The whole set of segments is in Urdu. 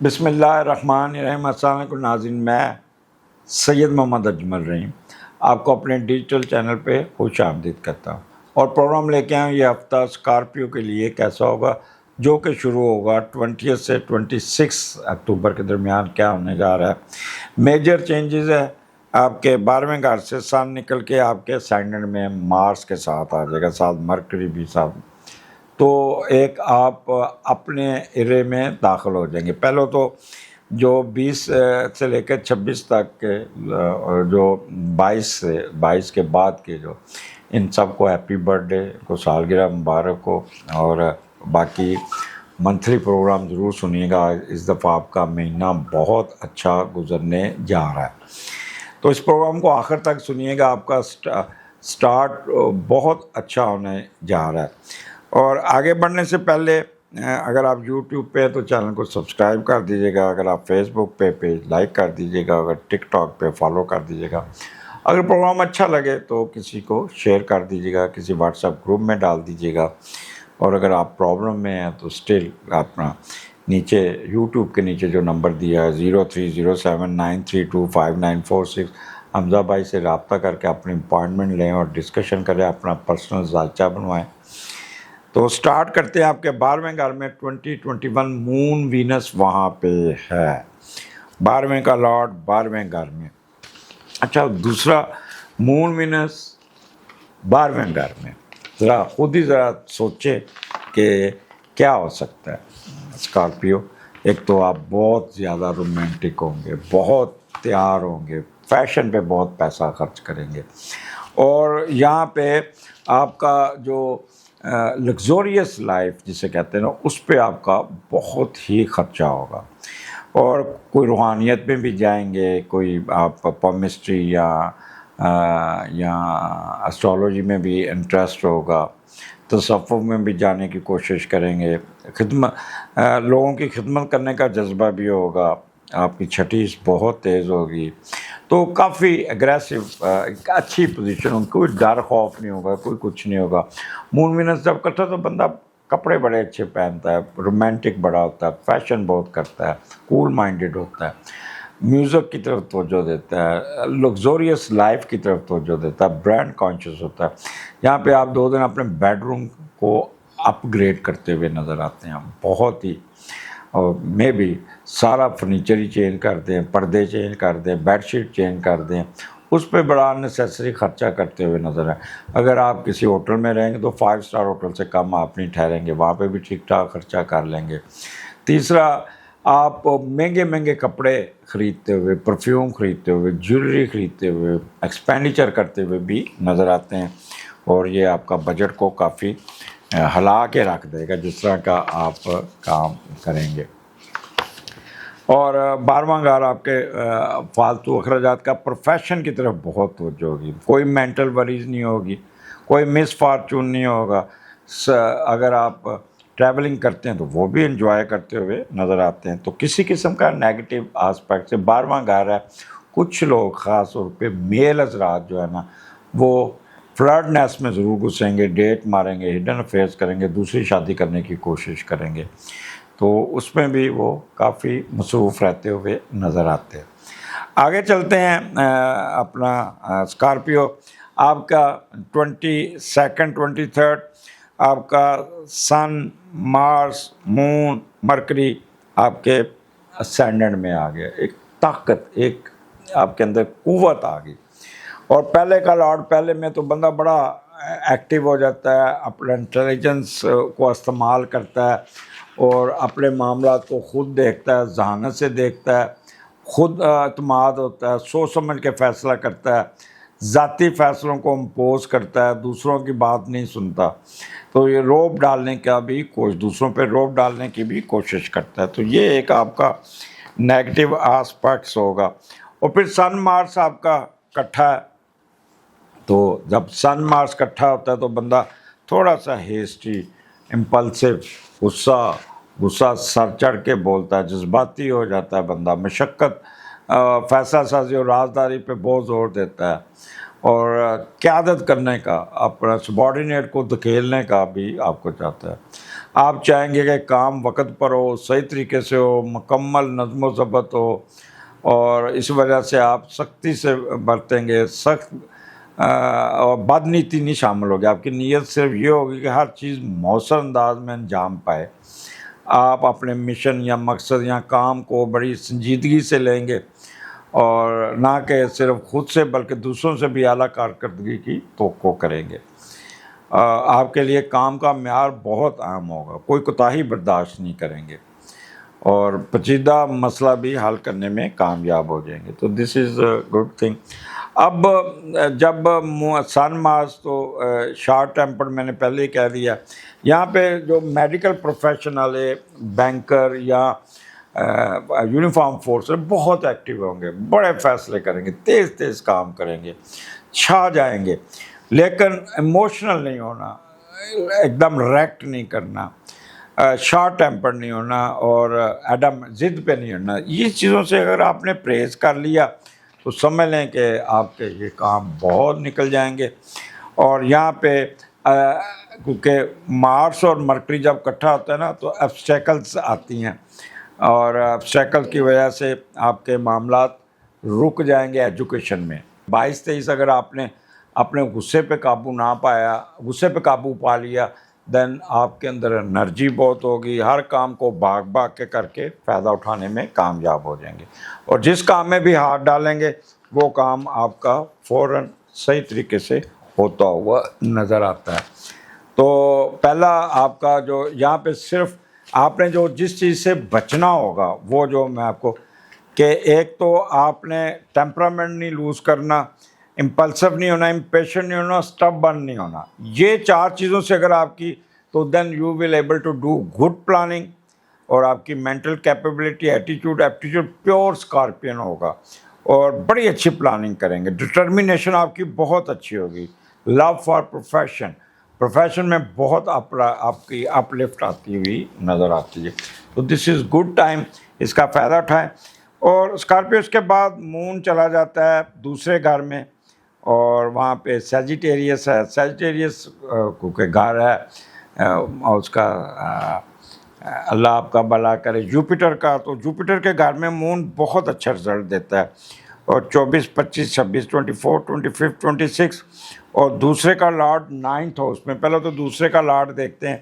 بسم اللہ الرحمن الرحیم۔ السلام علیکم ناظرین، میں سید محمد اجمل رحیم آپ کو اپنے ڈیجیٹل چینل پہ خوش آمدید کرتا ہوں اور پروگرام لے کے آئے یہ ہفتہ اسکارپیو کے لیے کیسا ہوگا، جو کہ شروع ہوگا 20 سے 26 اکتوبر کے درمیان کیا ہونے جا رہا ہے۔ میجر چینجز ہے، آپ کے 12ویں گھر سے سن نکل کے آپ کے سینڈنڈ میں مارس کے ساتھ آ جائے گا، ساتھ مرکری بھی ساتھ، تو ایک آپ اپنے ایرے میں داخل ہو جائیں گے۔ پہلے تو جو 20 سے لے کے 26 تک کے جو 22 کے بعد کے جو ان سب کو ہیپی برتھ ڈے کو سالگرہ مبارک ہو، اور باقی منتھلی پروگرام ضرور سنیے گا۔ اس دفعہ آپ کا مہینہ بہت اچھا گزرنے جا رہا ہے، تو اس پروگرام کو آخر تک سنیے گا، آپ کا سٹارٹ بہت اچھا ہونے جا رہا ہے۔ اور آگے بڑھنے سے پہلے اگر آپ یوٹیوب پہ تو چینل کو سبسکرائب کر دیجیے گا، اگر آپ فیس بک پہ پیج لائک کر دیجیے گا، اگر ٹک ٹاک پہ فالو کر دیجیے گا، اگر پروگرام اچھا لگے تو کسی کو شیئر کر دیجیے گا، کسی واٹس ایپ گروپ میں ڈال دیجیے گا، اور اگر آپ پرابلم میں ہیں تو اسٹل اپنا نیچے یوٹیوب کے نیچے جو نمبر دیا ہے 030793259946 حمزہ بھائی سے رابطہ کر کے اپنی اپائنٹمنٹ لیں اور ڈسکشن کریں، اپنا پرسنل ذائچہ بنوائیں۔ تو سٹارٹ کرتے ہیں آپ کے 12ویں گھر میں 2021 مون وینس وہاں پہ ہے، 12ویں کا لارڈ 12ویں گھر میں۔ اچھا، دوسرا مون وینس 12ویں گھر میں، ذرا خود ہی ذرا سوچے کہ کیا ہو سکتا ہے اسکارپیو۔ ایک تو آپ بہت زیادہ رومانٹک ہوں گے، بہت تیار ہوں گے، فیشن پہ بہت پیسہ خرچ کریں گے، اور یہاں پہ آپ کا جو لگزوریس لائف جسے کہتے ہیں نا، اس پہ آپ کا بہت ہی خرچہ ہوگا، اور کوئی روحانیت میں بھی جائیں گے، کوئی آپ پامسٹری یا اسٹرالوجی میں بھی انٹرسٹ ہوگا، تصوف میں بھی جانے کی کوشش کریں گے، لوگوں کی خدمت کرنے کا جذبہ بھی ہوگا، آپ کی چھٹیس بہت تیز ہوگی، تو کافی اگریسو اچھی پوزیشن ہوگی، کوئی ڈر خوف نہیں ہوگا، کوئی کچھ نہیں ہوگا۔ مون وینس جب کرتا ہے تو بندہ کپڑے بڑے اچھے پہنتا ہے، رومانٹک بڑا ہوتا ہے، فیشن بہت کرتا ہے، کول مائنڈڈ ہوتا ہے، میوزک کی طرف توجہ دیتا ہے، لگزوریس لائف کی طرف توجہ دیتا ہے، برانڈ کانشیس ہوتا ہے۔ یہاں پہ آپ 2 دن اپنے بیڈ روم کو اپ گریڈ کرتے ہوئے نظر آتے ہیں، بہت ہی، اور میں بھی سارا فرنیچر ہی چینج کر دیں، پردے چینج کر دیں، بیڈ شیٹ چینج کر دیں، اس پہ بڑا انیسیسری خرچہ کرتے ہوئے نظر آئے۔ اگر آپ کسی ہوٹل میں رہیں گے تو 5 اسٹار ہوٹل سے کم آپ نہیں ٹھہریں گے، وہاں پہ بھی ٹھیک ٹھاک خرچہ کر لیں گے۔ تیسرا، آپ مہنگے مہنگے کپڑے خریدتے ہوئے، پرفیوم خریدتے ہوئے، جیولری خریدتے ہوئے، ایکسپینڈیچر کرتے ہوئے بھی نظر آتے ہیں، اور یہ آپ کا بجٹ کو کافی ہلا کے رکھ دے گا جس طرح کا آپ کام کریں گے۔ اور 12واں گھر آپ کے فالتو اخراجات کا پروفیشن کی طرف بہت توجہ ہوگی، کوئی مینٹل وریز نہیں ہوگی، کوئی مس فارچون نہیں ہوگا۔ اگر آپ ٹریولنگ کرتے ہیں تو وہ بھی انجوائے کرتے ہوئے نظر آتے ہیں، تو کسی قسم کا نیگیٹو آسپیکٹ سے 12واں گھر ہے۔ کچھ لوگ خاص طور پہ میل حضرات جو ہے نا، وہ فلرٹنیس میں ضرور گھسیں گے، ڈیٹ ماریں گے، ہڈن افیئرس کریں گے، دوسری شادی کرنے کی کوشش کریں گے، تو اس میں بھی وہ کافی مصروف رہتے ہوئے نظر آتے ہیں۔ آگے چلتے ہیں، اپنا اسکارپیو آپ کا 22 23 آپ کا سن، مارس، مون، مرکری آپ کے اسینڈنٹ میں آ گیا، ایک طاقت، ایک آپ کے اندر قوت آ گئی، اور پہلے کا لارڈ پہلے میں تو بندہ بڑا ایکٹیو ہو جاتا ہے، اپنا انٹیلیجنس کو استعمال کرتا ہے، اور اپنے معاملات کو خود دیکھتا ہے، ذہانت سے دیکھتا ہے، خود اعتماد ہوتا ہے، سوچ سمجھ کے فیصلہ کرتا ہے، ذاتی فیصلوں کو امپوز کرتا ہے، دوسروں کی بات نہیں سنتا، تو یہ روب ڈالنے کا بھی دوسروں پہ روب ڈالنے کی بھی کوشش کرتا ہے، تو یہ ایک آپ کا نیگیٹو آسپیکٹس ہوگا۔ اور پھر سن مارس آپ کا کٹھا ہے، تو جب سن مارس کٹھا ہوتا ہے تو بندہ تھوڑا سا ہیسٹی، امپلسو، غصہ سر چڑھ کے بولتا ہے، جذباتی ہو جاتا ہے بندہ، مشقت، فیصلہ سازی اور رازداری پہ بہت زور دیتا ہے، اور قیادت کرنے کا، اپنا سبارڈینیٹ کو دھکیلنے کا بھی آپ کو چاہتا ہے۔ آپ چاہیں گے کہ کام وقت پر ہو، صحیح طریقے سے ہو، مکمل نظم و ضبط ہو، اور اس وجہ سے آپ سختی سے برتیں گے، سخت اور بد نیتی نہیں شامل ہوگی. آپ کی نیت صرف یہ ہوگی کہ ہر چیز مؤثر انداز میں انجام پائے. آپ اپنے مشن یا مقصد یا کام کو بڑی سنجیدگی سے لیں گے، اور نہ کہ صرف خود سے بلکہ دوسروں سے بھی اعلیٰ کارکردگی کی توقع کریں گے. آپ کے لیے کام کا معیار بہت اہم ہوگا، کوئی کوتاہی برداشت نہیں کریں گے، اور پیچیدہ مسئلہ بھی حل کرنے میں کامیاب ہو جائیں گے. تو دس از اے گڈ تھنگ. اب جب سن مارس تو شارٹ ٹیمپر میں نے پہلے ہی کہہ دیا. یہاں پہ جو میڈیکل پروفیشنل ہے، بینکر یا یونیفارم فورس بہت ایکٹیو ہوں گے، بڑے فیصلے کریں گے، تیز تیز کام کریں گے، چھا جائیں گے، لیکن ایموشنل نہیں ہونا، ایک دم ریکٹ نہیں کرنا، شارٹ ٹیمپر نہیں ہونا، اور ایڈم ضد پہ نہیں ہونا. یہ چیزوں سے اگر آپ نے پرہیز کر لیا تو سمجھ لیں کہ آپ کے یہ کام بہت نکل جائیں گے. اور یہاں پہ کیونکہ مارس اور مرکری جب اکٹھا ہوتا ہے نا تو ابسٹیکلز آتی ہیں، اور ابسٹیکل کی وجہ سے آپ کے معاملات رک جائیں گے ایجوکیشن میں. 22-23 اگر آپ نے اپنے غصے پہ قابو نہ پایا، غصے پہ قابو پا لیا، دین آپ کے اندر انرجی بہت ہوگی، ہر کام کو بھاگ بھاگ کے کر کے فائدہ اٹھانے میں کامیاب ہو جائیں گے. اور جس کام میں بھی ہاتھ ڈالیں گے وہ کام آپ کا فوراً صحیح طریقے سے ہوتا ہوا نظر آتا ہے. تو پہلا آپ کا جو یہاں پہ صرف آپ نے جو جس چیز سے بچنا ہوگا وہ جو میں آپ کو کہ ایک تو آپ نے ٹیمپرامنٹ نہیں لوز کرنا، امپلسو نہیں ہونا، امپیشنٹ نہیں ہونا، اسٹبرن نہیں ہونا. یہ 4 چیزوں سے اگر آپ کی تو then you will able to do good planning, اور آپ کی mental capability, attitude, aptitude pure اسکارپین ہوگا، اور بڑی اچھی پلاننگ کریں گے. ڈٹرمینیشن آپ کی بہت اچھی ہوگی. لو فار پروفیشن میں بہت آپ کی اپ لفٹ آتی ہوئی نظر آتی ہے. تو دس از گڈ ٹائم، اس کا فائدہ اٹھائیں. اور اسکارپیو اس کے بعد مون چلا جاتا ہے دوسرے گھر میں، اور وہاں پہ سیجیٹیریس ہے. سیجیٹیریس کیونکہ گھر ہے اور اس کا اللہ آپ کا بھلا کرے جوپیٹر کا، تو جوپیٹر کے گھر میں مون بہت اچھا رزلٹ دیتا ہے. اور 24، 25، 26، 24، 25، 26، اور دوسرے کا لارڈ 9th ہاؤس میں. پہلے تو دوسرے کا لارڈ دیکھتے ہیں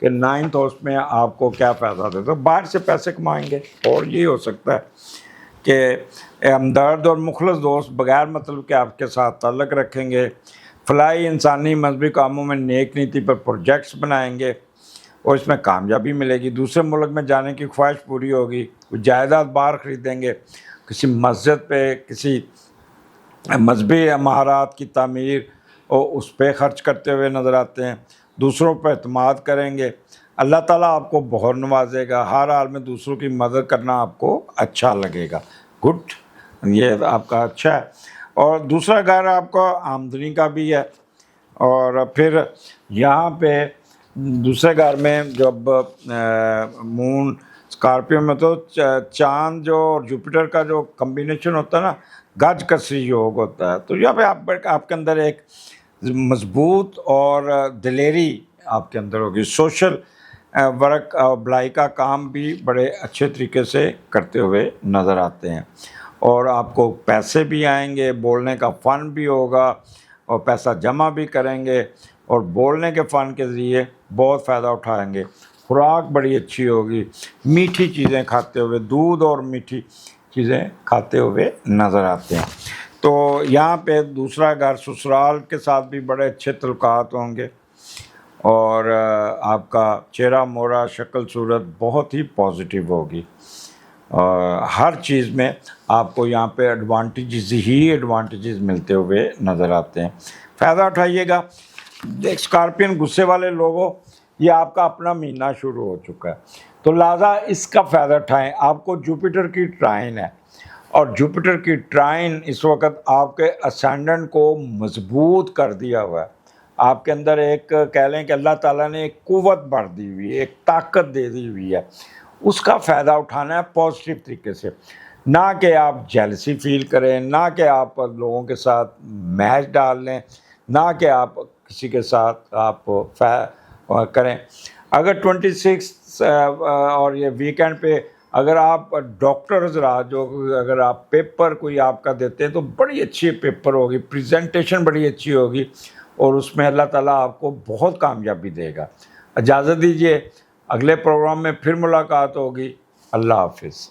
کہ 9th ہاؤس میں آپ کو کیا فائدہ دیتا ہے. باہر سے پیسے کمائیں گے، اور یہ ہو سکتا ہے کہ ہمدرد اور مخلص دوست بغیر مطلب کہ آپ کے ساتھ تعلق رکھیں گے. فلاحی انسانی مذہبی کاموں میں نیک نیتی پر پروجیکٹس بنائیں گے، اور اس میں کامیابی ملے گی. دوسرے ملک میں جانے کی خواہش پوری ہوگی، جائیداد بار خریدیں گے، کسی مسجد پہ، کسی مذہبی مہارات کی تعمیر اور اس پہ خرچ کرتے ہوئے نظر آتے ہیں. دوسروں پر اعتماد کریں گے. اللہ تعالیٰ آپ کو بہت نوازے گا. ہر حال میں دوسروں کی مدد کرنا آپ کو اچھا لگے گا. گڈ، یہ آپ کا اچھا ہے. اور دوسرا گھر آپ کا آمدنی کا بھی ہے. اور پھر یہاں پہ دوسرے گھر میں جب مون اسکارپیو میں تو چاند جو اور جوپیٹر کا جو کمبینیشن ہوتا ہے نا، گج کسری یوگ ہوتا ہے. تو یہاں پہ آپ کے اندر ایک مضبوط اور دلیری آپ کے اندر ہوگی. سوشل ورک اور بلائی کا کام بھی بڑے اچھے طریقے سے کرتے ہوئے نظر آتے ہیں. اور آپ کو پیسے بھی آئیں گے، بولنے کا فن بھی ہوگا، اور پیسہ جمع بھی کریں گے، اور بولنے کے فن کے ذریعے بہت فائدہ اٹھائیں گے. خوراک بڑی اچھی ہوگی، میٹھی چیزیں کھاتے ہوئے، دودھ اور میٹھی چیزیں کھاتے ہوئے نظر آتے ہیں. تو یہاں پہ دوسرا گھر سسرال کے ساتھ بھی بڑے اچھے تعلقات ہوں گے، اور آپ کا چہرہ مورا، شکل صورت بہت ہی پازیٹیو ہوگی. ہر چیز میں آپ کو یہاں پہ ایڈوانٹیجز ملتے ہوئے نظر آتے ہیں. فائدہ اٹھائیے گا. اسکارپین غصے والے لوگوں، یہ آپ کا اپنا مہینہ شروع ہو چکا ہے، تو لہٰذا اس کا فائدہ اٹھائیں. آپ کو جوپیٹر کی ٹرائن ہے، اور جوپیٹر کی ٹرائن اس وقت آپ کے اسینڈنٹ کو مضبوط کر دیا ہوا ہے. آپ کے اندر ایک کہہ لیں کہ اللہ تعالیٰ نے ایک قوت بڑھ دی ہوئی ہے، ایک طاقت دے دی ہوئی ہے. اس کا فائدہ اٹھانا ہے پازیٹیو طریقے سے، نہ کہ آپ جیلسی فیل کریں، نہ کہ آپ لوگوں کے ساتھ میچ ڈال لیں، نہ کہ آپ کسی کے ساتھ آپ کریں. اگر 26 اور یہ ویکینڈ پہ اگر آپ ڈاکٹر حضرات جو اگر آپ پیپر کوئی آپ کا دیتے ہیں تو بڑی اچھی پیپر ہوگی، پریزنٹیشن بڑی اچھی ہوگی، اور اس میں اللہ تعالیٰ آپ کو بہت کامیابی دے گا۔ اجازت دیجیے، اگلے پروگرام میں پھر ملاقات ہوگی۔ اللہ حافظ۔